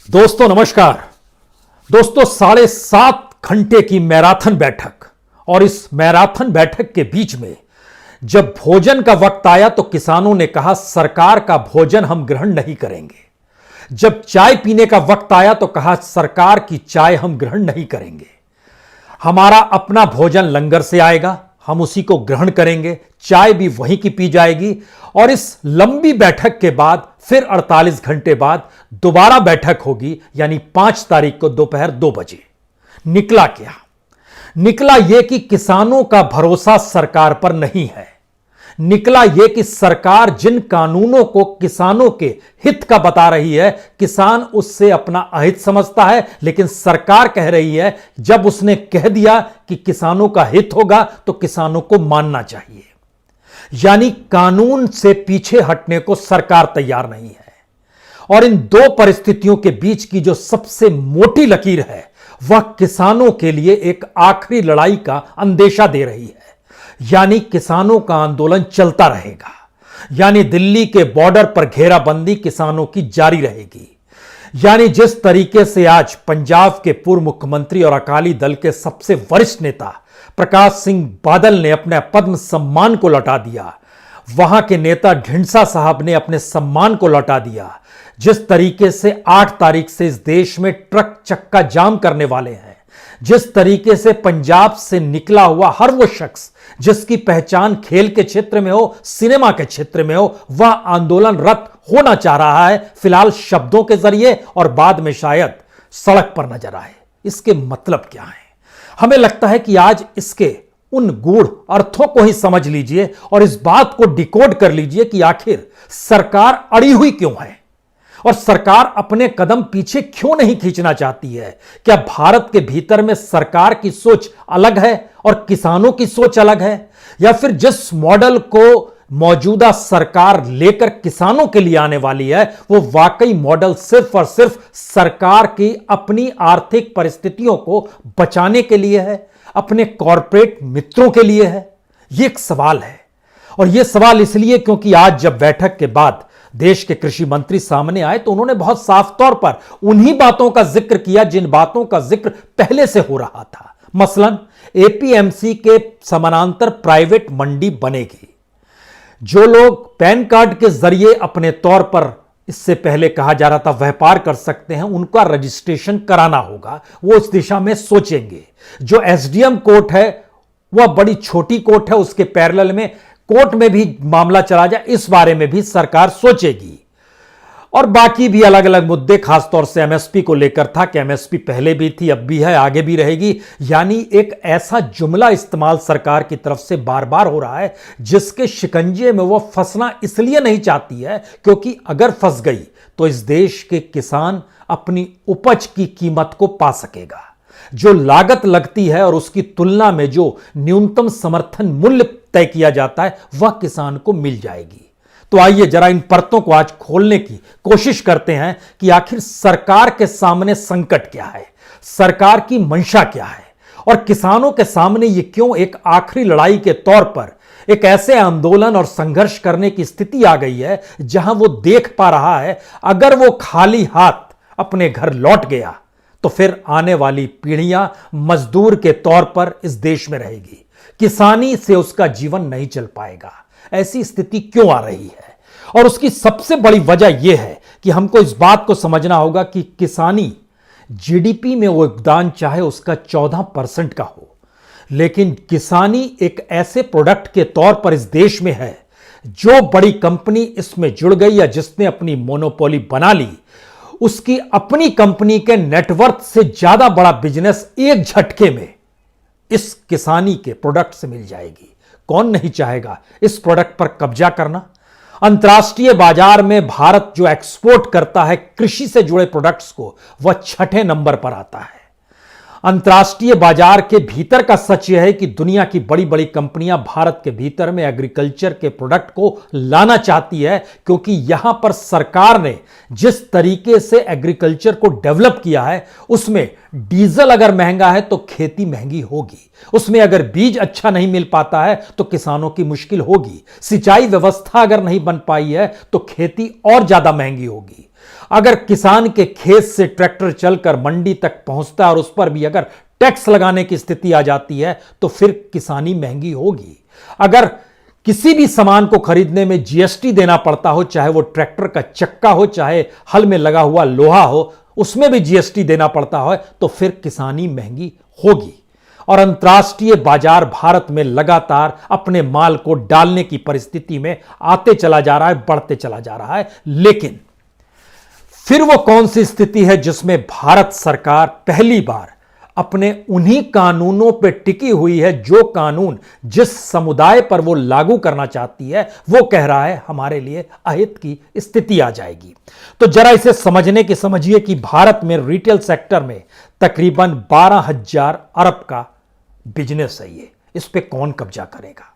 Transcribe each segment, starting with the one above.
दोस्तों नमस्कार। दोस्तों 7.5 घंटे की मैराथन बैठक और इस मैराथन बैठक के बीच में जब भोजन का वक्त आया तो किसानों ने कहा सरकार का भोजन हम ग्रहण नहीं करेंगे। जब चाय पीने का वक्त आया तो कहा सरकार की चाय हम ग्रहण नहीं करेंगे। हमारा अपना भोजन लंगर से आएगा, हम उसी को ग्रहण करेंगे, चाय भी वहीं की पी जाएगी। और इस लंबी बैठक के बाद फिर 48 घंटे बाद दोबारा बैठक होगी, यानी 5 तारीख को दोपहर 2 बजे। निकला क्या? निकला यह कि किसानों का भरोसा सरकार पर नहीं है। निकला यह कि सरकार जिन कानूनों को किसानों के हित का बता रही है, किसान उससे अपना अहित समझता है। लेकिन सरकार कह रही है जब उसने कह दिया कि किसानों का हित होगा तो किसानों को मानना चाहिए। यानी कानून से पीछे हटने को सरकार तैयार नहीं है। और इन दो परिस्थितियों के बीच की जो सबसे मोटी लकीर है वह किसानों के लिए एक आखिरी लड़ाई का अंदेशा दे रही है। यानी किसानों का आंदोलन चलता रहेगा, यानी दिल्ली के बॉर्डर पर घेराबंदी किसानों की जारी रहेगी। यानी जिस तरीके से आज पंजाब के पूर्व मुख्यमंत्री और अकाली दल के सबसे वरिष्ठ नेता प्रकाश सिंह बादल ने अपने पद्म सम्मान को लौटा दिया, वहां के नेता ढींडसा साहब ने अपने सम्मान को लौटा दिया। जिस तरीके से 8 तारीख से इस देश में ट्रक चक्का जाम करने वाले हैं, जिस तरीके से पंजाब से निकला हुआ हर वो शख्स जिसकी पहचान खेल के क्षेत्र में हो, सिनेमा के क्षेत्र में हो, वह आंदोलनरत होना चाह रहा है, फिलहाल शब्दों के जरिए और बाद में शायद सड़क पर नजर आए। इसके मतलब क्या है? हमें लगता है कि आज इसके उन गूढ़ अर्थों को ही समझ लीजिए और इस बात को डिकोड कर लीजिए कि आखिर सरकार अड़ी हुई क्यों है और सरकार अपने कदम पीछे क्यों नहीं खींचना चाहती है। क्या भारत के भीतर में सरकार की सोच अलग है और किसानों की सोच अलग है, या फिर जिस मॉडल को मौजूदा सरकार लेकर किसानों के लिए आने वाली है वो वाकई मॉडल सिर्फ और सिर्फ सरकार की अपनी आर्थिक परिस्थितियों को बचाने के लिए है, अपने कॉरपोरेट मित्रों के लिए है? ये एक सवाल है। और यह सवाल इसलिए क्योंकि आज जब बैठक के बाद देश के कृषि मंत्री सामने आए तो उन्होंने बहुत साफ तौर पर उन्हीं बातों का जिक्र किया जिन बातों का जिक्र पहले से हो रहा था। मसलन एपीएमसी के समानांतर प्राइवेट मंडी बनेगी। जो लोग पैन कार्ड के जरिए अपने तौर पर इससे पहले कहा जा रहा था व्यापार कर सकते हैं, उनका रजिस्ट्रेशन कराना होगा, वो इस दिशा में सोचेंगे। जो एसडीएम कोर्ट है वह बड़ी छोटी कोर्ट है, उसके पैरेलल में कोर्ट में भी मामला चला जाए, इस बारे में भी सरकार सोचेगी। और बाकी भी अलग अलग मुद्दे, खासतौर से एमएसपी को लेकर था कि एमएसपी पहले भी थी, अब भी है, आगे भी रहेगी। यानी एक ऐसा जुमला इस्तेमाल सरकार की तरफ से बार बार हो रहा है जिसके शिकंजे में वो फंसना इसलिए नहीं चाहती है क्योंकि अगर फंस गई तो इस देश के किसान अपनी उपज की कीमत को पा सकेगा। जो लागत लगती है और उसकी तुलना में जो न्यूनतम समर्थन मूल्य तय किया जाता है वह किसान को मिल जाएगी। तो आइए जरा इन परतों को आज खोलने की कोशिश करते हैं कि आखिर सरकार के सामने संकट क्या है, सरकार की मंशा क्या है और किसानों के सामने ये क्यों एक आखिरी लड़ाई के तौर पर एक ऐसे आंदोलन और संघर्ष करने की स्थिति आ गई है जहां वो देख पा रहा है अगर वो खाली हाथ अपने घर लौट गया तो फिर आने वाली पीढ़ियां मजदूर के तौर पर इस देश में रहेगी, किसानी से उसका जीवन नहीं चल पाएगा। ऐसी स्थिति क्यों आ रही है? और उसकी सबसे बड़ी वजह यह है कि हमको इस बात को समझना होगा कि किसानी जीडीपी में वो योगदान चाहे उसका 14% का हो, लेकिन किसानी एक ऐसे प्रोडक्ट के तौर पर इस देश में है जो बड़ी कंपनी इसमें जुड़ गई या जिसने अपनी मोनोपोली बना ली, उसकी अपनी कंपनी के नेटवर्थ से ज्यादा बड़ा बिजनेस एक झटके में इस किसानी के प्रोडक्ट से मिल जाएगी। कौन नहीं चाहेगा इस प्रोडक्ट पर कब्जा करना? अंतर्राष्ट्रीय बाजार में भारत जो एक्सपोर्ट करता है कृषि से जुड़े प्रोडक्ट्स को, वह 6ठे नंबर पर आता है। अंतर्राष्ट्रीय बाजार के भीतर का सच यह है कि दुनिया की बड़ी बड़ी कंपनियां भारत के भीतर में एग्रीकल्चर के प्रोडक्ट को लाना चाहती है क्योंकि यहां पर सरकार ने जिस तरीके से एग्रीकल्चर को डेवलप किया है उसमें डीजल अगर महंगा है तो खेती महंगी होगी, उसमें अगर बीज अच्छा नहीं मिल पाता है तो किसानों की मुश्किल होगी, सिंचाई व्यवस्था अगर नहीं बन पाई है तो खेती और ज्यादा महंगी होगी। अगर किसान के खेत से ट्रैक्टर चलकर मंडी तक पहुंचता है और उस पर भी अगर टैक्स लगाने की स्थिति आ जाती है तो फिर किसानी महंगी होगी। अगर किसी भी सामान को खरीदने में जीएसटी देना पड़ता हो, चाहे वो ट्रैक्टर का चक्का हो, चाहे हल में लगा हुआ लोहा हो, उसमें भी जीएसटी देना पड़ता हो, तो फिर किसानी महंगी होगी। और अंतर्राष्ट्रीय बाजार भारत में लगातार अपने माल को डालने की परिस्थिति में आते चला जा रहा है, बढ़ते चला जा रहा है। लेकिन फिर वो कौन सी स्थिति है जिसमें भारत सरकार पहली बार अपने उन्हीं कानूनों पर टिकी हुई है जो कानून जिस समुदाय पर वो लागू करना चाहती है वो कह रहा है हमारे लिए अहित की स्थिति आ जाएगी। तो जरा इसे समझने की समझिए कि भारत में रिटेल सेक्टर में तकरीबन 12,000 अरब का बिजनेस है। ये इस पे कौन कब्जा करेगा?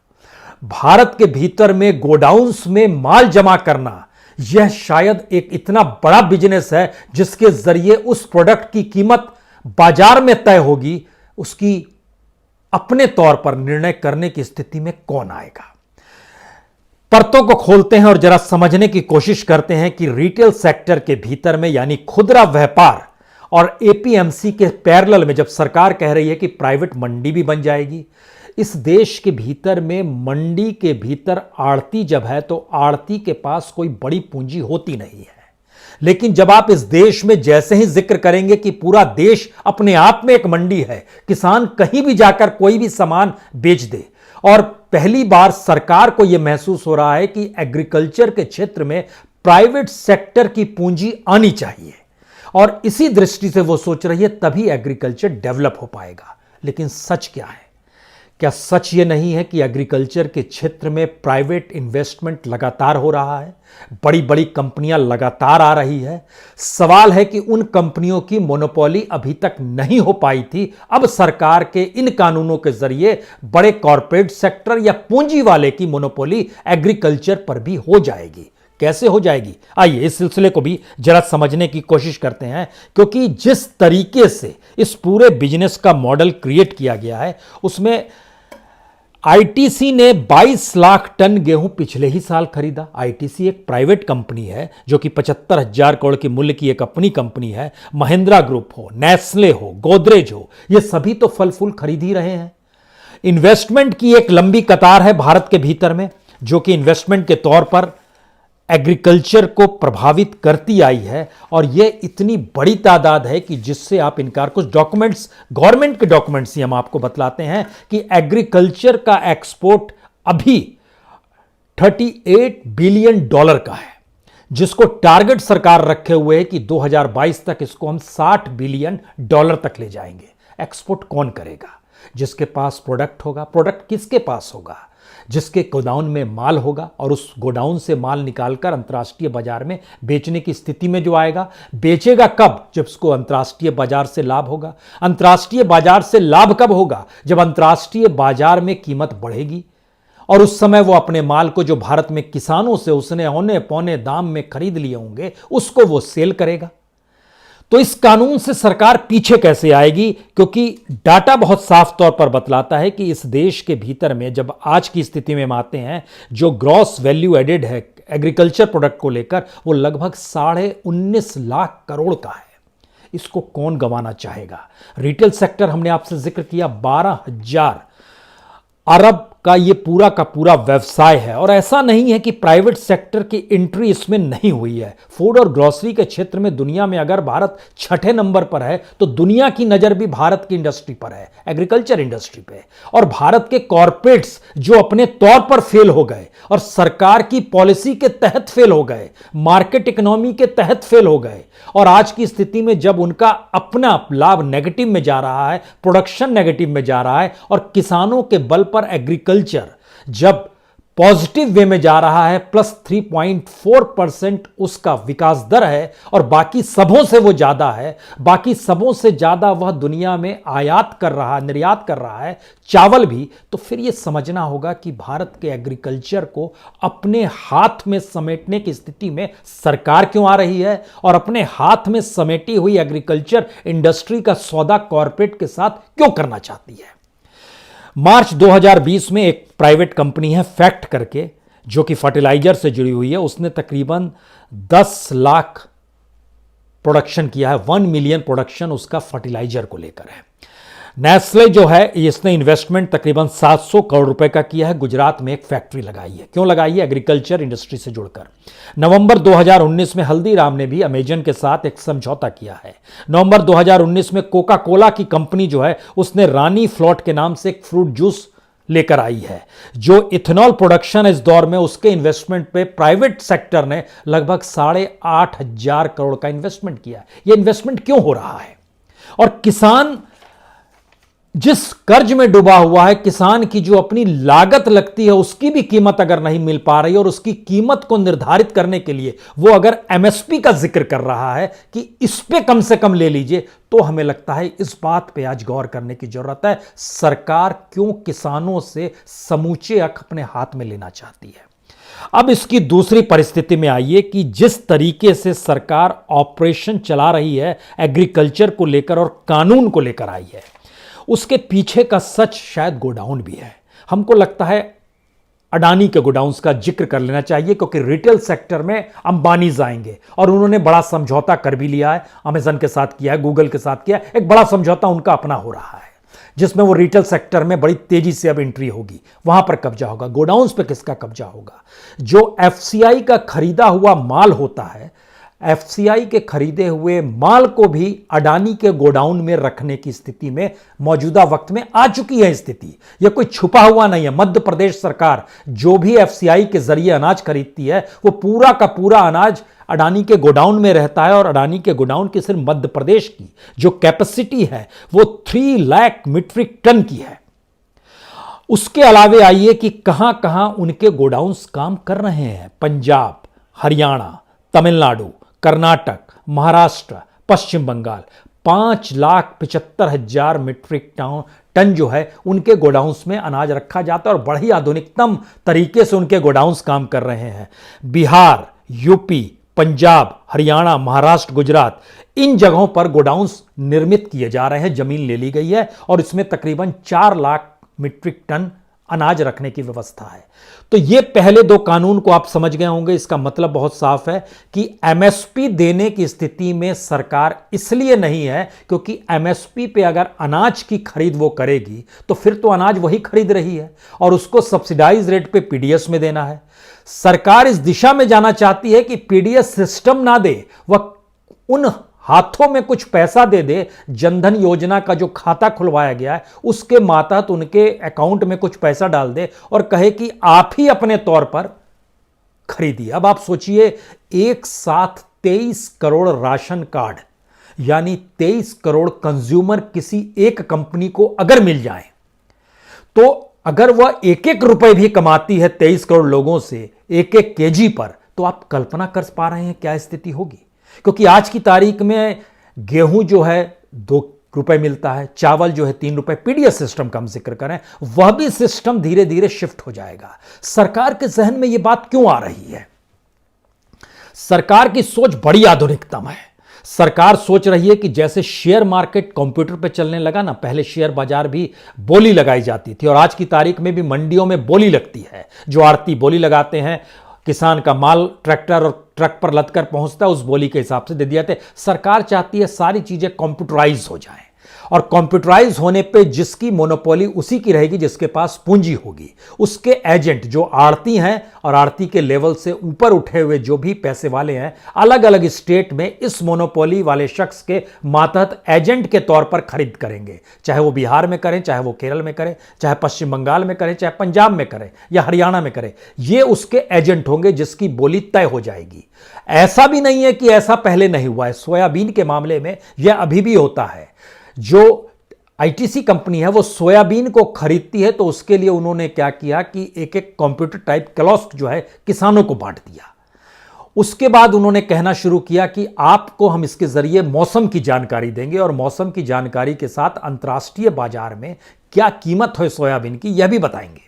भारत के भीतर में गोडाउन्स में माल जमा करना, यह शायद एक इतना बड़ा बिजनेस है जिसके जरिए उस प्रोडक्ट की कीमत बाजार में तय होगी, उसकी अपने तौर पर निर्णय करने की स्थिति में कौन आएगा? परतों को खोलते हैं और जरा समझने की कोशिश करते हैं कि रिटेल सेक्टर के भीतर में यानी खुदरा व्यापार और एपीएमसी के पैरेलल में जब सरकार कह रही है कि प्राइवेट मंडी भी बन जाएगी, इस देश के भीतर में मंडी के भीतर आड़ती जब है तो आड़ती के पास कोई बड़ी पूंजी होती नहीं है। लेकिन जब आप इस देश में जैसे ही जिक्र करेंगे कि पूरा देश अपने आप में एक मंडी है, किसान कहीं भी जाकर कोई भी सामान बेच दे, और पहली बार सरकार को यह महसूस हो रहा है कि एग्रीकल्चर के क्षेत्र में प्राइवेट सेक्टर की पूंजी आनी चाहिए और इसी दृष्टि से वो सोच रही है तभी एग्रीकल्चर डेवलप हो पाएगा। लेकिन सच क्या है? क्या सच ये नहीं है कि एग्रीकल्चर के क्षेत्र में प्राइवेट इन्वेस्टमेंट लगातार हो रहा है, बड़ी बड़ी कंपनियां लगातार आ रही है? सवाल है कि उन कंपनियों की मोनोपोली अभी तक नहीं हो पाई थी, अब सरकार के इन कानूनों के जरिए बड़े कॉरपोरेट सेक्टर या पूंजी वाले की मोनोपोली एग्रीकल्चर पर भी हो जाएगी। कैसे हो जाएगी? आइए इस सिलसिले को भी जरा समझने की कोशिश करते हैं, क्योंकि जिस तरीके से इस पूरे बिजनेस का मॉडल क्रिएट किया गया है उसमें आईटीसी ने 22 लाख टन गेहूं पिछले ही साल खरीदा। आईटीसी एक प्राइवेट कंपनी है जो कि 75,000 करोड़ के मूल्य की एक अपनी कंपनी है। महिंद्रा ग्रुप हो, नेस्ले हो, गोदरेज हो, ये सभी तो फल फूल खरीद ही रहे हैं। इन्वेस्टमेंट की एक लंबी कतार है भारत के भीतर में जो कि इन्वेस्टमेंट के तौर पर एग्रीकल्चर को प्रभावित करती आई है, और यह इतनी बड़ी तादाद है कि जिससे आप इनकार, कुछ डॉक्यूमेंट्स, गवर्नमेंट के डॉक्यूमेंट्स ही हम आपको बतलाते हैं कि एग्रीकल्चर का एक्सपोर्ट अभी $38 बिलियन का है, जिसको टारगेट सरकार रखे हुए है कि 2022 तक इसको हम $60 बिलियन तक ले जाएंगे। एक्सपोर्ट कौन करेगा? जिसके पास प्रोडक्ट होगा। प्रोडक्ट किसके पास होगा? जिसके गोडाउन में माल होगा, और उस गोडाउन से माल निकालकर अंतर्राष्ट्रीय बाजार में बेचने की स्थिति में जो आएगा। बेचेगा कब? जब उसको अंतर्राष्ट्रीय बाजार से लाभ होगा। अंतर्राष्ट्रीय बाजार से लाभ कब होगा? जब अंतर्राष्ट्रीय बाजार में कीमत बढ़ेगी, और उस समय वो अपने माल को जो भारत में किसानों से उसने औने पौने दाम में खरीद लिए होंगे उसको वो सेल करेगा। तो इस कानून से सरकार पीछे कैसे आएगी? क्योंकि डाटा बहुत साफ तौर पर बतलाता है कि इस देश के भीतर में जब आज की स्थिति में हम आते हैं, जो ग्रॉस वैल्यू एडेड है एग्रीकल्चर प्रोडक्ट को लेकर, वो लगभग 19.5 लाख करोड़ का है। इसको कौन गंवाना चाहेगा? रिटेल सेक्टर हमने आपसे जिक्र किया, 12,000 अरब का ये पूरा का पूरा व्यवसाय है, और ऐसा नहीं है कि प्राइवेट सेक्टर की एंट्री इसमें नहीं हुई है। फूड और ग्रोसरी के क्षेत्र में दुनिया में अगर भारत 6ठे नंबर पर है तो दुनिया की नजर भी भारत की इंडस्ट्री पर है, एग्रीकल्चर इंडस्ट्री पे। और भारत के कॉरपोरेट्स जो अपने तौर पर फेल हो गए और सरकार की पॉलिसी के तहत फेल हो गए, मार्केट इकोनॉमी के तहत फेल हो गए, और आज की स्थिति में जब उनका अपना लाभ नेगेटिव में जा रहा है, प्रोडक्शन नेगेटिव में जा रहा है, और किसानों के बल पर एग्रीकल्चर जब पॉजिटिव वे में जा रहा है, +3.4% उसका विकास दर है, और बाकी सबों से वो ज्यादा है। बाकी सबों से ज्यादा वह दुनिया में आयात कर रहा, निर्यात कर रहा है, चावल भी। तो फिर यह समझना होगा कि भारत के एग्रीकल्चर को अपने हाथ में समेटने की स्थिति में सरकार क्यों आ रही है, और अपने हाथ में समेटी हुई एग्रीकल्चर इंडस्ट्री का सौदा कॉरपोरेट के साथ क्यों करना चाहती है। मार्च 2020 में एक प्राइवेट कंपनी है फैक्ट करके, जो कि फर्टिलाइजर से जुड़ी हुई है, उसने तकरीबन 10 लाख प्रोडक्शन किया है, 1 मिलियन प्रोडक्शन उसका फर्टिलाइजर को लेकर है। नेस्ले जो है इसने इन्वेस्टमेंट तकरीबन 700 करोड़ रुपए का किया है, गुजरात में एक फैक्ट्री लगाई है। क्यों लगाई है? एग्रीकल्चर इंडस्ट्री से जुड़कर। नवंबर 2019 में हल्दीराम ने भी अमेजन के साथ एक समझौता किया है। नवंबर 2019 में कोका कोला की कंपनी जो है उसने रानी फ्लोट के नाम से एक फ्रूट जूस लेकर आई है जो इथेनॉल प्रोडक्शन इस दौर में, उसके इन्वेस्टमेंट पे प्राइवेट सेक्टर ने लगभग 8,500 करोड़ का इन्वेस्टमेंट किया। यह इन्वेस्टमेंट क्यों हो रहा है? और किसान जिस कर्ज में डूबा हुआ है, किसान की जो अपनी लागत लगती है उसकी भी कीमत अगर नहीं मिल पा रही और उसकी कीमत को निर्धारित करने के लिए वो अगर एमएसपी का जिक्र कर रहा है कि इस पे कम से कम ले लीजिए, तो हमें लगता है इस बात पे आज गौर करने की जरूरत है, सरकार क्यों किसानों से समूचे हक अपने हाथ में लेना चाहती है। अब इसकी दूसरी परिस्थिति में आइए कि जिस तरीके से सरकार ऑपरेशन चला रही है एग्रीकल्चर को लेकर और कानून को लेकर आई है, उसके पीछे का सच शायद गोडाउन भी है। हमको लगता है अडानी के गोडाउन्स का जिक्र कर लेना चाहिए क्योंकि रिटेल सेक्टर में अंबानीज आएंगे और उन्होंने बड़ा समझौता कर भी लिया है, अमेजन के साथ किया है, गूगल के साथ किया है। एक बड़ा समझौता उनका अपना हो रहा है जिसमें वो रिटेल सेक्टर में बड़ी तेजी से अब एंट्री होगी, वहां पर कब्जा होगा। गोडाउन्स पे किसका कब्जा होगा? जो एफसीआई का खरीदा हुआ माल होता है, एफसीआई के खरीदे हुए माल को भी अडानी के गोडाउन में रखने की स्थिति में मौजूदा वक्त में आ चुकी है स्थिति। यह कोई छुपा हुआ नहीं है। मध्य प्रदेश सरकार जो भी एफसीआई के जरिए अनाज खरीदती है वो पूरा का पूरा अनाज अडानी के गोडाउन में रहता है और अडानी के गोडाउन की सिर्फ मध्य प्रदेश की जो कैपेसिटी है वो 3 लाख मीट्रिक टन की है। उसके अलावे आइए कि कहां कहां उनके गोडाउन्स काम कर रहे हैं। पंजाब, हरियाणा, तमिलनाडु, कर्नाटक, महाराष्ट्र, पश्चिम बंगाल, 5,75,000 मीट्रिक टन जो है उनके गोडाउन्स में अनाज रखा जाता है और बड़ी आधुनिकतम तरीके से उनके गोडाउन्स काम कर रहे हैं। बिहार, यूपी, पंजाब, हरियाणा, महाराष्ट्र, गुजरात, इन जगहों पर गोडाउन्स निर्मित किए जा रहे हैं, जमीन ले ली गई है और इसमें तकरीबन 4 लाख मीट्रिक टन अनाज रखने की व्यवस्था है। तो ये पहले 2 कानून को आप समझ गए होंगे। इसका मतलब बहुत साफ है कि एमएसपी देने की स्थिति में सरकार इसलिए नहीं है क्योंकि एमएसपी पे अगर अनाज की खरीद वो करेगी तो फिर तो अनाज वही खरीद रही है और उसको सब्सिडाइज रेट पे पीडीएस में देना है। सरकार इस दिशा में जाना चाहती है कि पीडीएस सिस्टम ना दे, वह उन हाथों में कुछ पैसा दे दे। जनधन योजना का जो खाता खुलवाया गया है उसके मातहत उनके अकाउंट में कुछ पैसा डाल दे और कहे कि आप ही अपने तौर पर खरीदिए। अब आप सोचिए, एक साथ 23 करोड़ राशन कार्ड यानी 23 करोड़ कंज्यूमर किसी एक कंपनी को अगर मिल जाए तो अगर वह 1-1 रुपए भी कमाती है 23 करोड़ लोगों से 1-1 केजी पर, तो आप कल्पना कर पा रहे हैं क्या स्थिति होगी। क्योंकि आज की तारीख में गेहूं जो है 2 रुपए मिलता है, चावल जो है 3 रुपए। पीडीएस सिस्टम का हम जिक्र करें, वह भी सिस्टम धीरे धीरे शिफ्ट हो जाएगा। सरकार के जहन में यह बात क्यों आ रही है? सरकार की सोच बड़ी आधुनिकतम है। सरकार सोच रही है कि जैसे शेयर मार्केट कंप्यूटर पे चलने लगा ना, पहले शेयर बाजार भी बोली लगाई जाती थी और आज की तारीख में भी मंडियों में बोली लगती है। जो आड़ती बोली लगाते हैं, किसान का माल ट्रैक्टर और ट्रक पर लदकर पहुंचता है, उस बोली के हिसाब से दे दिया जाता है। सरकार चाहती है सारी चीजें कंप्यूटराइज हो जाएं और कंप्यूटराइज होने पे जिसकी मोनोपोली उसी की रहेगी जिसके पास पूंजी होगी। उसके एजेंट जो आड़ती हैं और आड़ती के लेवल से ऊपर उठे हुए जो भी पैसे वाले हैं, अलग अलग स्टेट में इस मोनोपोली वाले शख्स के मातहत एजेंट के तौर पर खरीद करेंगे। चाहे वो बिहार में करें, चाहे वो केरल में करें, चाहे पश्चिम बंगाल में करें, चाहे पंजाब में करें या हरियाणा में करें, ये उसके एजेंट होंगे जिसकी बोली तय हो जाएगी। ऐसा भी नहीं है कि ऐसा पहले नहीं हुआ है। सोयाबीन के मामले में यह अभी भी होता है। जो आईटीसी कंपनी है वो सोयाबीन को खरीदती है तो उसके लिए उन्होंने क्या किया कि एक कंप्यूटर टाइप कियोस्क जो है किसानों को बांट दिया। उसके बाद उन्होंने कहना शुरू किया कि आपको हम इसके जरिए मौसम की जानकारी देंगे और मौसम की जानकारी के साथ अंतर्राष्ट्रीय बाजार में क्या कीमत है सोयाबीन की यह भी बताएंगे।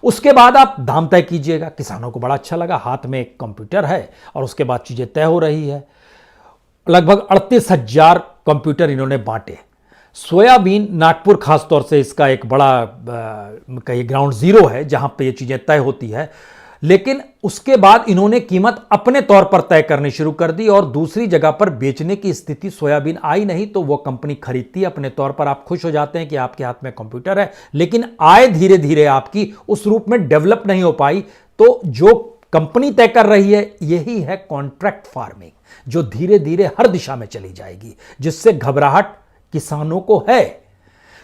उसके बाद आप दाम तय कीजिएगा। किसानों को बड़ा अच्छा लगा, हाथ में एक कंप्यूटर है और उसके बाद चीजें तय हो रही है। लगभग 38,000 कंप्यूटर इन्होंने बांटे। सोयाबीन नागपुर खासतौर से इसका एक बड़ा कहीं ग्राउंड जीरो है जहां पे ये चीजें तय होती है। लेकिन उसके बाद इन्होंने कीमत अपने तौर पर तय करनी शुरू कर दी और दूसरी जगह पर बेचने की स्थिति सोयाबीन आई नहीं तो वो कंपनी खरीदती है अपने तौर पर। आप खुश हो जाते हैं कि आपके हाथ में कंप्यूटर है, लेकिन आय धीरे धीरे आपकी उस रूप में डेवलप नहीं हो पाई। तो जो कंपनी तय कर रही है यही है कॉन्ट्रैक्ट फार्मिंग, जो धीरे धीरे हर दिशा में चली जाएगी, जिससे घबराहट किसानों को है।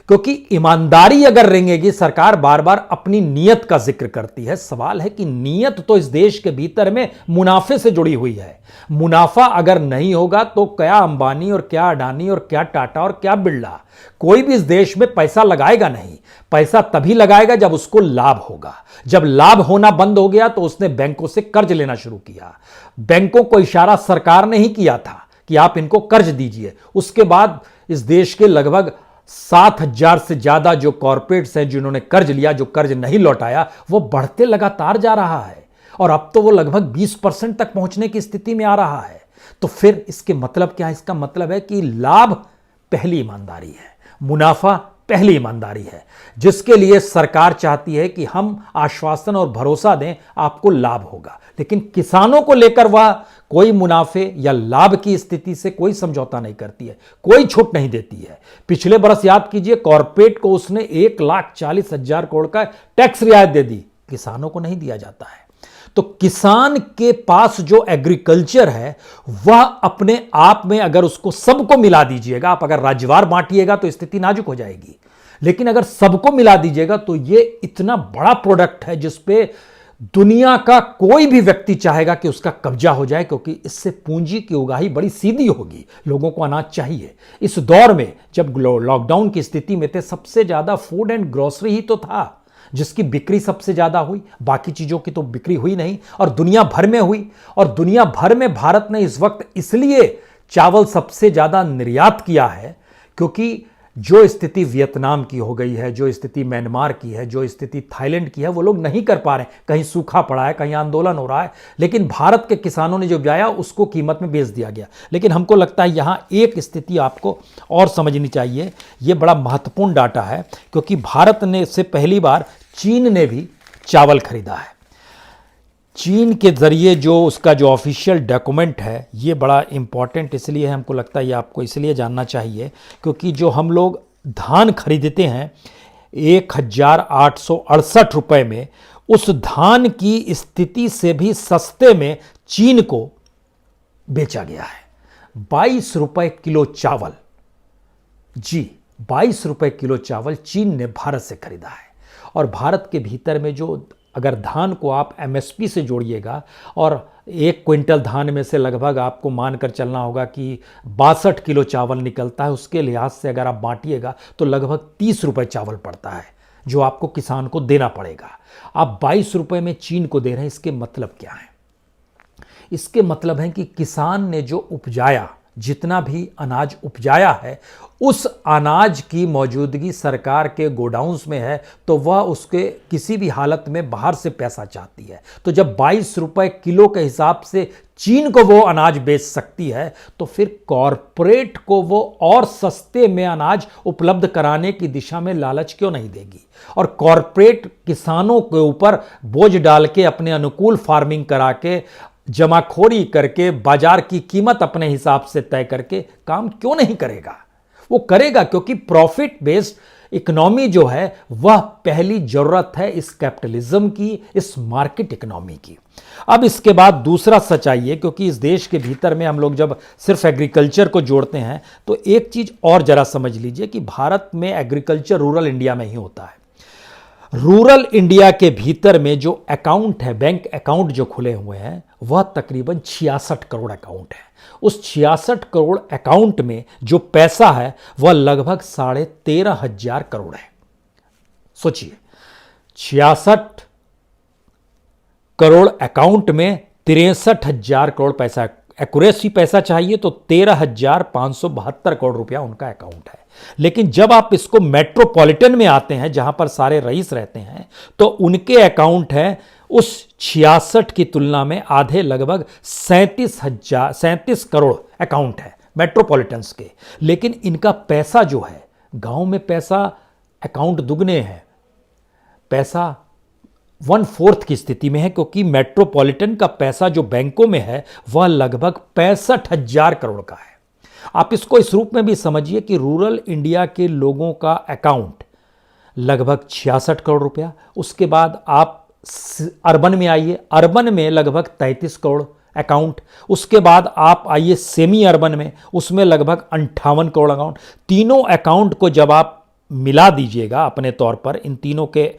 क्योंकि ईमानदारी अगर रहेंगी, सरकार बार बार अपनी नीयत का जिक्र करती है। सवाल है कि नीयत तो इस देश के भीतर में मुनाफे से जुड़ी हुई है। मुनाफा अगर नहीं होगा तो क्या अंबानी और क्या अडानी और क्या टाटा और क्या बिरला, कोई भी इस देश में पैसा लगाएगा नहीं। पैसा तभी लगाएगा जब उसको लाभ होगा। जब लाभ होना बंद हो गया तो उसने बैंकों से कर्ज लेना शुरू किया। बैंकों को इशारा सरकार ने ही किया था कि आप इनको कर्ज दीजिए। उसके बाद इस देश के लगभग 7,000 से ज्यादा जो कॉर्पोरेट्स हैं जिन्होंने कर्ज लिया, जो कर्ज नहीं लौटाया, वो बढ़ते लगातार जा रहा है और अब तो वो लगभग 20% तक पहुंचने की स्थिति में आ रहा है। तो फिर इसके मतलब क्या है? इसका मतलब है कि लाभ पहली ईमानदारी है, मुनाफा पहली ईमानदारी है, जिसके लिए सरकार चाहती है कि हम आश्वासन और भरोसा दें आपको लाभ होगा, लेकिन किसानों को लेकर वह कोई मुनाफे या लाभ की स्थिति से कोई समझौता नहीं करती है, कोई छूट नहीं देती है। पिछले बरस याद कीजिए, कॉर्पोरेट को उसने 1,40,000 करोड़ का टैक्स रियायत दे दी, किसानों को नहीं दिया जाता है। तो किसान के पास जो एग्रीकल्चर है वह अपने आप में, अगर उसको सबको मिला दीजिएगा, आप अगर राज्यवार बांटिएगा तो स्थिति नाजुक हो जाएगी, लेकिन अगर सबको मिला दीजिएगा तो यह इतना बड़ा प्रोडक्ट है जिसपे दुनिया का कोई भी व्यक्ति चाहेगा कि उसका कब्जा हो जाए, क्योंकि इससे पूंजी की उगाही बड़ी सीधी होगी। लोगों को अनाज चाहिए। इस दौर में जब लॉकडाउन की स्थिति में थे, सबसे ज्यादा फूड एंड ग्रोसरी ही तो था जिसकी बिक्री सबसे ज्यादा हुई, बाकी चीजों की तो बिक्री हुई नहीं, और दुनिया भर में हुई। और दुनिया भर में भारत ने इस वक्त इसलिए चावल सबसे ज्यादा निर्यात किया है क्योंकि जो स्थिति वियतनाम की हो गई है, जो स्थिति म्यांमार की है, जो स्थिति थाईलैंड की है, वो लोग नहीं कर पा रहे। कहीं सूखा पड़ा है, कहीं आंदोलन हो रहा है, लेकिन भारत के किसानों ने जो उपजाया उसको कीमत में बेच दिया गया। लेकिन हमको लगता है यहाँ एक स्थिति आपको और समझनी चाहिए, ये बड़ा महत्वपूर्ण डाटा है, क्योंकि भारत ने इससे पहली बार चीन ने भी चावल खरीदा है। चीन के जरिए जो उसका जो ऑफिशियल डॉक्यूमेंट है, ये बड़ा इंपॉर्टेंट इसलिए है, हमको लगता है ये आपको इसलिए जानना चाहिए क्योंकि जो हम लोग धान खरीदते हैं 1,868 रुपये में, उस धान की स्थिति से भी सस्ते में चीन को बेचा गया है। 22 रुपये किलो चावल, जी 22 रुपये किलो चावल चीन ने भारत से खरीदा है। और भारत के भीतर में जो, अगर धान को आप एमएसपी से जोड़िएगा और 1 क्विंटल धान में से लगभग आपको मानकर चलना होगा कि 62 किलो चावल निकलता है, उसके लिहाज से अगर आप बांटिएगा तो लगभग 30 रुपये चावल पड़ता है जो आपको किसान को देना पड़ेगा। आप 22 रुपये में चीन को दे रहे हैं, इसके मतलब क्या है? इसके मतलब है कि किसान ने जो उपजाया, जितना भी अनाज उपजाया है, उस अनाज की मौजूदगी सरकार के गोडाउन्स में है, तो वह उसके किसी भी हालत में बाहर से पैसा चाहती है। तो जब 22 रुपये किलो के हिसाब से चीन को वो अनाज बेच सकती है, तो फिर कॉरपोरेट को वो और सस्ते में अनाज उपलब्ध कराने की दिशा में लालच क्यों नहीं देगी? और कॉरपोरेट किसानों के ऊपर बोझ डाल के अपने अनुकूल फार्मिंग करा के, जमाखोरी करके, बाजार की कीमत अपने हिसाब से तय करके काम क्यों नहीं करेगा? वो करेगा, क्योंकि प्रॉफिट बेस्ड इकोनॉमी जो है वह पहली जरूरत है इस कैपिटलिज्म की, इस मार्केट इकोनॉमी की। अब इसके बाद दूसरा सच्चाई है, क्योंकि इस देश के भीतर में हम लोग जब सिर्फ एग्रीकल्चर को जोड़ते हैं तो एक चीज और जरा समझ लीजिए कि भारत में एग्रीकल्चर रूरल इंडिया में ही होता है। रूरल इंडिया के भीतर में जो अकाउंट है, बैंक अकाउंट जो खुले हुए हैं, वह तकरीबन 66 करोड़ अकाउंट है। उस 66 करोड़ अकाउंट में जो पैसा है वह लगभग 13,500 करोड़ है। सोचिए, 66 करोड़ अकाउंट में 63,000 करोड़ पैसा, एक्यूरेसी पैसा चाहिए तो 13,572 करोड़ रुपया उनका अकाउंट है। लेकिन जब आप इसको मेट्रोपॉलिटन में आते हैं, जहां पर सारे रईस रहते हैं, तो उनके अकाउंट हैं उस 66 की तुलना में आधे, लगभग 37 करोड़ अकाउंट है मेट्रोपॉलिटन्स के। लेकिन इनका पैसा जो है, गांव में पैसा अकाउंट दुगने हैं, पैसा 1/4 की स्थिति में है, क्योंकि मेट्रोपॉलिटन का पैसा जो बैंकों में है वह लगभग 65,000 करोड़ का है। आप इसको इस रूप में भी समझिए कि रूरल इंडिया के लोगों का अकाउंट लगभग 66 करोड़ रुपया। उसके बाद आप अर्बन में आइए, अर्बन में लगभग 33 करोड़ अकाउंट। उसके बाद आप आइए सेमी अर्बन में, उसमें लगभग 58 करोड़ अकाउंट। तीनों अकाउंट को जब आप मिला दीजिएगा अपने तौर पर, इन तीनों के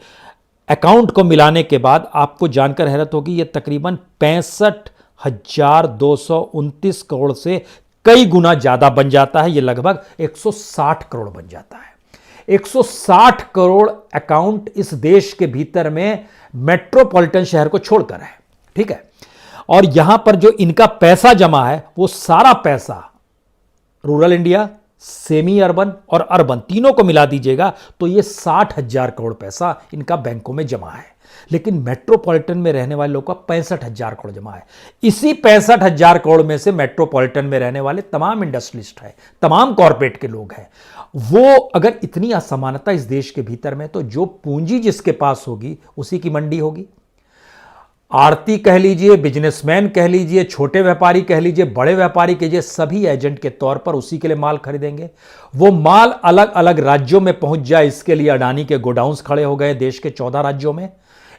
अकाउंट को मिलाने के बाद आपको जानकर हैरत होगी ये तकरीबन 65,229 करोड़ से कई गुना ज्यादा बन जाता है। ये लगभग 160 करोड़ बन जाता है। 160 करोड़ अकाउंट इस देश के भीतर में मेट्रोपॉलिटन शहर को छोड़कर है, ठीक है। और यहां पर जो इनका पैसा जमा है वो सारा पैसा रूरल इंडिया, सेमी अर्बन और अर्बन तीनों को मिला दीजिएगा तो ये 60,000 करोड़ पैसा इनका बैंकों में जमा है। लेकिन मेट्रोपॉलिटन में रहने वाले लोगों का 65,000 करोड़ जमा है। इसी 65,000 करोड़ में से मेट्रोपॉलिटन में रहने वाले तमाम इंडस्ट्रियलिस्ट हैं, तमाम कॉरपोरेट के लोग हैं। वो अगर इतनी असमानता इस देश के भीतर में, तो जो पूंजी जिसके पास होगी उसी की मंडी होगी। आड़ती कह लीजिए, बिजनेसमैन कह लीजिए, छोटे व्यापारी कह लीजिए, बड़े व्यापारी कह लीजिए, सभी एजेंट के तौर पर उसी के लिए माल खरीदेंगे। वो माल अलग अलग राज्यों में पहुंच जाए, इसके लिए अडानी के गोडाउन्स खड़े हो गए देश के 14 राज्यों में।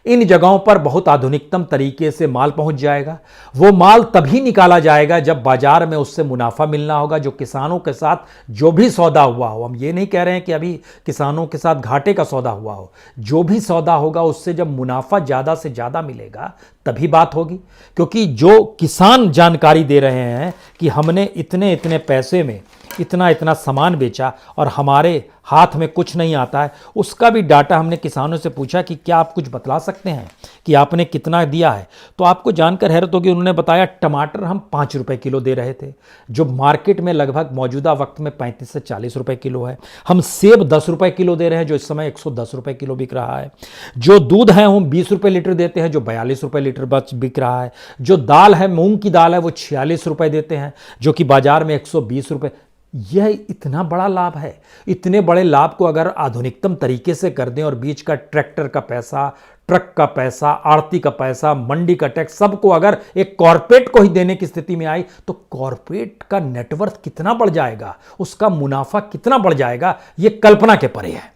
इन जगहों पर बहुत आधुनिकतम तरीके से माल पहुंच जाएगा। वो माल तभी निकाला जाएगा जब बाजार में उससे मुनाफा मिलना होगा। जो किसानों के साथ जो भी सौदा हुआ हो, हम ये नहीं कह रहे हैं कि अभी किसानों के साथ घाटे का सौदा हुआ हो, जो भी सौदा होगा उससे जब मुनाफा ज़्यादा से ज़्यादा मिलेगा तभी बात होगी। क्योंकि जो किसान जानकारी दे रहे हैं कि हमने इतने इतने पैसे में इतना इतना सामान बेचा और हमारे हाथ में कुछ नहीं आता है, उसका भी डाटा हमने किसानों से पूछा कि क्या आप कुछ बतला सकते हैं कि आपने कितना दिया है। तो आपको जानकर हैरत होगी, उन्होंने बताया टमाटर हम 5 रुपए किलो दे रहे थे, जो मार्केट में लगभग मौजूदा वक्त में 35 से 40 रुपए किलो है। हम सेब 10 रुपए किलो दे रहे हैं, जो इस समय 110 रुपए किलो बिक रहा है। जो दूध है हम 20 रुपए लीटर देते हैं, जो 42 रुपए लीटर बिक रहा है। जो दाल है, मूंग की दाल है, वो 46 रुपए देते हैं, जो कि बाजार में 120 रुपए। यह इतना बड़ा लाभ है। इतने बड़े लाभ को अगर आधुनिकतम तरीके से कर दें और बीच का ट्रैक्टर का पैसा, ट्रक का पैसा, आड़ती का पैसा, मंडी का टैक्स, सबको अगर एक कॉरपोरेट को ही देने की स्थिति में आई तो कॉरपोरेट का नेटवर्थ कितना बढ़ जाएगा, उसका मुनाफा कितना बढ़ जाएगा, यह कल्पना के परे है।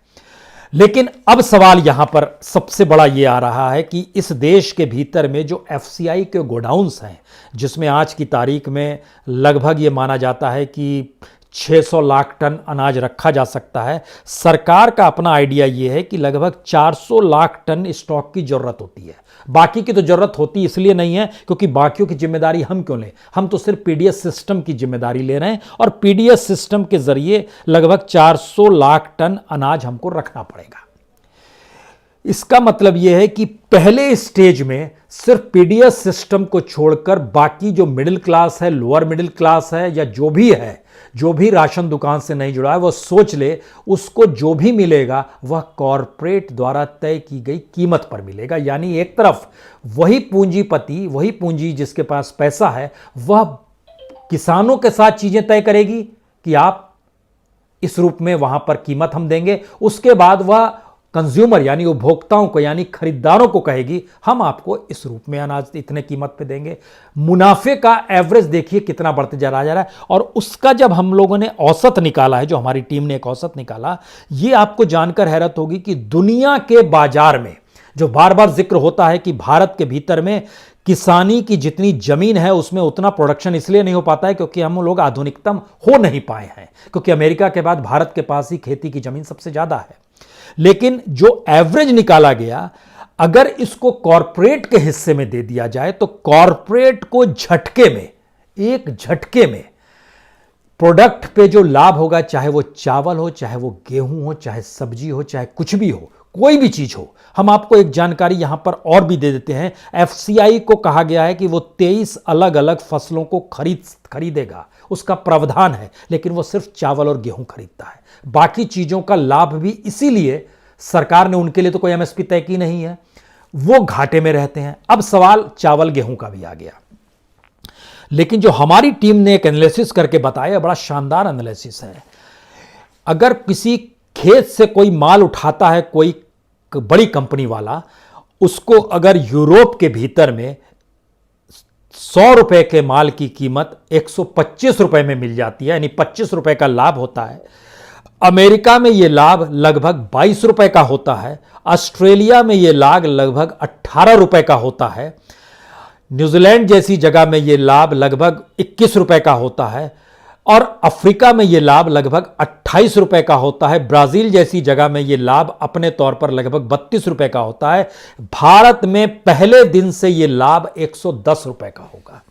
लेकिन अब सवाल यहां पर सबसे बड़ा यह आ रहा है कि इस देश के भीतर में जो एफसीआई के गोडाउन्स हैं, जिसमें आज की तारीख में लगभग ये माना जाता है कि 600 लाख टन अनाज रखा जा सकता है। सरकार का अपना आइडिया यह है कि लगभग 400 लाख टन स्टॉक की जरूरत होती है। बाकी की तो जरूरत होती इसलिए नहीं है क्योंकि बाकियों की जिम्मेदारी हम क्यों लें, हम तो सिर्फ पीडीएस सिस्टम की जिम्मेदारी ले रहे हैं और पीडीएस सिस्टम के जरिए लगभग 400 लाख टन अनाज हमको रखना पड़ेगा। इसका मतलब यह है कि पहले स्टेज में सिर्फ पीडीएस सिस्टम को छोड़कर बाकी जो मिडिल क्लास है, लोअर मिडिल क्लास है, या जो भी है, जो भी राशन दुकान से नहीं जुड़ा है, वो सोच ले उसको जो भी मिलेगा वह कॉरपोरेट द्वारा तय की गई कीमत पर मिलेगा। यानी एक तरफ वही पूंजीपति, वही पूंजी जिसके पास पैसा है, वह किसानों के साथ चीजें तय करेगी कि आप इस रूप में वहां पर कीमत हम देंगे। उसके बाद वह कंज्यूमर यानी उपभोक्ताओं को, यानी खरीदारों को कहेगी हम आपको इस रूप में अनाज इतने कीमत पे देंगे। मुनाफे का एवरेज देखिए कितना बढ़ते जा रहा है। और उसका जब हम लोगों ने औसत निकाला है, जो हमारी टीम ने एक औसत निकाला, ये आपको जानकर हैरत होगी कि दुनिया के बाजार में जो बार बार जिक्र होता है कि भारत के भीतर में किसानी की जितनी जमीन है उसमें उतना प्रोडक्शन इसलिए नहीं हो पाता है क्योंकि हम लोग आधुनिकतम हो नहीं पाए हैं, क्योंकि अमेरिका के बाद भारत के पास ही खेती की जमीन सबसे ज्यादा है। लेकिन जो एवरेज निकाला गया, अगर इसको कॉरपोरेट के हिस्से में दे दिया जाए तो कॉरपोरेट को झटके में, एक झटके में प्रोडक्ट पे जो लाभ होगा, चाहे वो चावल हो, चाहे वो गेहूं हो, चाहे सब्जी हो, चाहे कुछ भी हो, कोई भी चीज हो। हम आपको एक जानकारी यहां पर और भी दे देते हैं। एफसीआई को कहा गया है कि वो 23 अलग अलग फसलों को खरीदेगा, उसका प्रावधान है, लेकिन वो सिर्फ चावल और गेहूं खरीदता है। बाकी चीजों का लाभ भी इसीलिए सरकार ने उनके लिए तो कोई एमएसपी तय की नहीं है, वो घाटे में रहते हैं। अब सवाल चावल गेहूं का भी आ गया। लेकिन जो हमारी टीम ने एक एनालिसिस करके बताया, बड़ा शानदार एनालिसिस है। अगर किसी खेत से कोई माल उठाता है कोई बड़ी कंपनी वाला उसको अगर यूरोप के भीतर में 100 रुपए के माल की कीमत 125 रुपए में मिल जाती है, यानी 25 रुपए का लाभ होता है। अमेरिका में यह लाभ लगभग 22 रुपए का होता है। ऑस्ट्रेलिया में यह लाभ लगभग 18 रुपए का होता है। न्यूजीलैंड जैसी जगह में यह लाभ लगभग 21 रुपए का होता है और अफ्रीका में यह लाभ लगभग 28 रुपए का होता है। ब्राजील जैसी जगह में यह लाभ अपने तौर पर लगभग 32 रुपए का होता है। भारत में पहले दिन से यह लाभ 110 रुपए का होगा,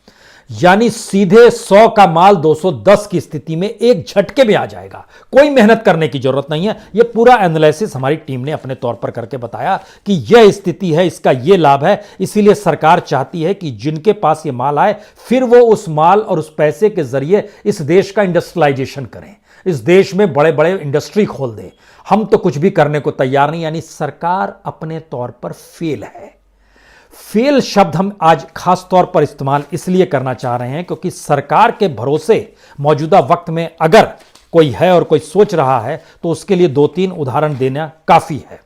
यानी सीधे 100 का माल 210 की स्थिति में एक झटके में आ जाएगा। कोई मेहनत करने की जरूरत नहीं है। यह पूरा एनालिसिस हमारी टीम ने अपने तौर पर करके बताया कि यह स्थिति है, इसका यह लाभ है। इसीलिए सरकार चाहती है कि जिनके पास यह माल आए फिर वो उस माल और उस पैसे के जरिए इस देश का इंडस्ट्रियलाइजेशन करें, इस देश में बड़े बड़े इंडस्ट्री खोल दें। हम तो कुछ भी करने को तैयार नहीं, यानी सरकार अपने तौर पर फेल है। फेल शब्द हम आज खास तौर पर इस्तेमाल इसलिए करना चाह रहे हैं क्योंकि सरकार के भरोसे मौजूदा वक्त में अगर कोई है और कोई सोच रहा है तो उसके लिए 2-3 उदाहरण देना काफी है।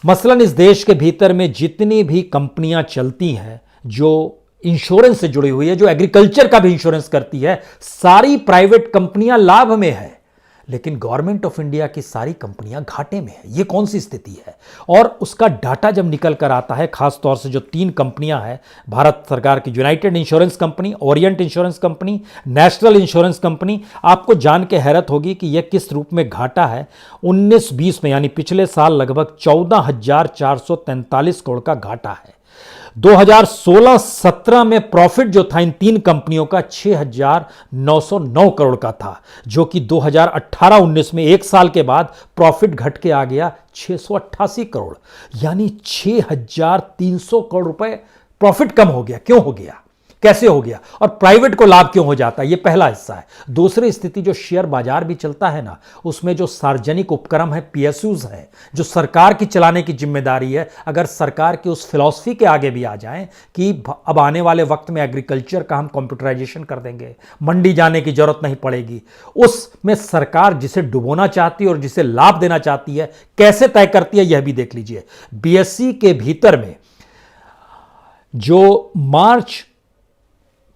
मसलन इस देश के भीतर में जितनी भी कंपनियां चलती हैं जो इंश्योरेंस से जुड़ी हुई है, जो एग्रीकल्चर का भी इंश्योरेंस करती है, सारी प्राइवेट कंपनियां लाभ में है, लेकिन गवर्नमेंट ऑफ इंडिया की सारी कंपनियां घाटे में है। यह कौन सी स्थिति है? और उसका डाटा जब निकल कर आता है, खास तौर से जो 3 कंपनियां हैं भारत सरकार की, United insurance company, Orient insurance company, national insurance company, आपको जान के हैरत होगी कि यह किस रूप में घाटा है। 19-20 में यानी पिछले साल लगभग 14,443 करोड़ का घाटा है। 2016-17 में प्रॉफिट जो था इन 3 कंपनियों का 6,909 करोड़ का था, जो कि 2018-19 में एक साल के बाद प्रॉफिट घट के आ गया 688 करोड़, यानी 6,300 करोड़ रुपए प्रॉफिट कम हो गया। क्यों हो गया, कैसे हो गया और प्राइवेट को लाभ क्यों हो जाता है? यह पहला हिस्सा है। दूसरी स्थिति, जो शेयर बाजार भी चलता है ना, उसमें जो सार्वजनिक उपक्रम है, पीएसयूज है, जो सरकार की चलाने की जिम्मेदारी है, अगर सरकार की उस फिलॉसफी के आगे भी आ जाएं कि अब आने वाले वक्त में एग्रीकल्चर का हम कंप्यूटराइजेशन कर देंगे, मंडी जाने की जरूरत नहीं पड़ेगी, उसमें सरकार जिसे डुबोना चाहती है और जिसे लाभ देना चाहती है कैसे तय करती है, यह भी देख लीजिए। बीएसई के भीतर में जो मार्च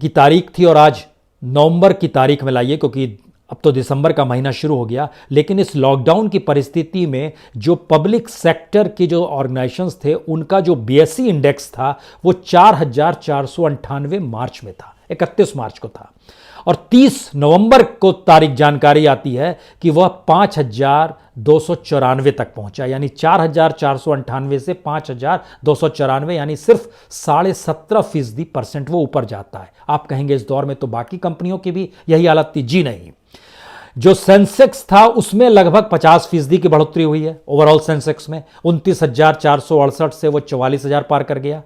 की तारीख थी और आज नवंबर की तारीख में लाइए, क्योंकि अब तो दिसंबर का महीना शुरू हो गया, लेकिन इस लॉकडाउन की परिस्थिति में जो पब्लिक सेक्टर के जो ऑर्गेनाइजेशंस थे उनका जो बीएसई इंडेक्स था वो 4,498 मार्च में था, 31 मार्च को था, और 30 नवंबर को तारीख जानकारी आती है कि वह 5,294 तक पहुंचा, यानी 4,498 से 5,294, यानी सिर्फ 17.5% वो ऊपर जाता है। आप कहेंगे इस दौर में तो बाकी कंपनियों की भी यही हालत थी। जी नहीं, जो सेंसेक्स था उसमें लगभग 50% की बढ़ोतरी हुई है। ओवरऑल सेंसेक्स में 29,468 से वो 44,000 पार कर गया।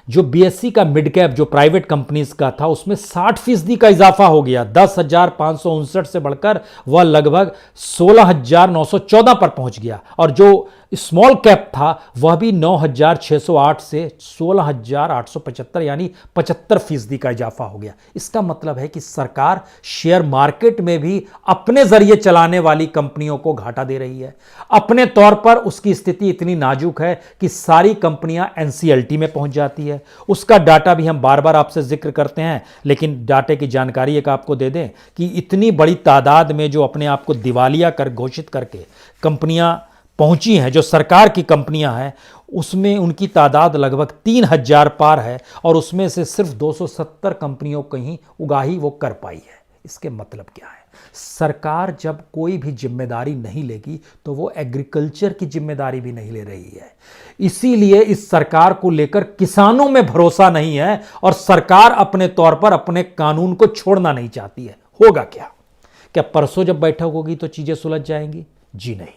जो बीएसई का मिड कैप, जो प्राइवेट कंपनीज का था, उसमें 60% का इजाफा हो गया। 10,559 से बढ़कर वह लगभग 16,914 पर पहुंच गया, और जो स्मॉल कैप था वह भी 9,608 से 16,875, यानी 75% का इजाफा हो गया। इसका मतलब है कि सरकार शेयर मार्केट में भी अपने जरिए चलाने वाली कंपनियों को घाटा दे रही है। अपने तौर पर उसकी स्थिति इतनी नाजुक है कि सारी कंपनियां एनसीएलटी में पहुंच जाती है। उसका डाटा भी हम बार बार आपसे जिक्र करते हैं, लेकिन डाटे की जानकारी एक आपको दे दें कि इतनी बड़ी तादाद में जो अपने आप को दिवालिया कर घोषित करके कंपनियां पहुंची हैं, जो सरकार की कंपनियां हैं, उसमें उनकी तादाद लगभग 3,000 पार है, और उसमें से सिर्फ 270 कंपनियों को ही उगाही वो कर पाई है। इसके मतलब क्या है? सरकार जब कोई भी जिम्मेदारी नहीं लेगी तो वो एग्रीकल्चर की जिम्मेदारी भी नहीं ले रही है। इसीलिए इस सरकार को लेकर किसानों में भरोसा नहीं है, और सरकार अपने तौर पर अपने कानून को छोड़ना नहीं चाहती है। होगा क्या? क्या परसों जब बैठक होगी तो चीजें सुलझ जाएंगी? जी नहीं।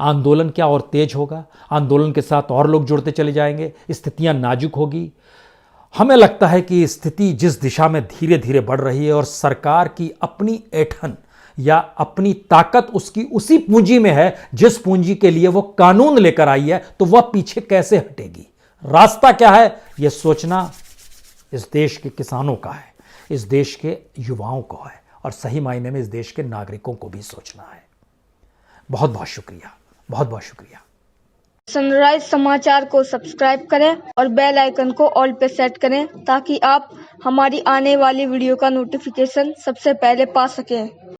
आंदोलन क्या और तेज होगा, आंदोलन के साथ और लोग जुड़ते चले जाएंगे, स्थितियां नाजुक होगी। हमें लगता है कि स्थिति जिस दिशा में धीरे धीरे बढ़ रही है और सरकार की अपनी ऐंठन या अपनी ताकत उसकी उसी पूंजी में है जिस पूंजी के लिए वो कानून लेकर आई है, तो वह पीछे कैसे हटेगी? रास्ता क्या है, यह सोचना इस देश के किसानों का है, इस देश के युवाओं को है, और सही मायने में इस देश के नागरिकों को भी सोचना है। बहुत बहुत शुक्रिया, बहुत बहुत शुक्रिया। सनराइज समाचार को सब्सक्राइब करें और बेल आइकन को ऑल पे सेट करें ताकि आप हमारी आने वाली वीडियो का नोटिफिकेशन सबसे पहले पा सकें।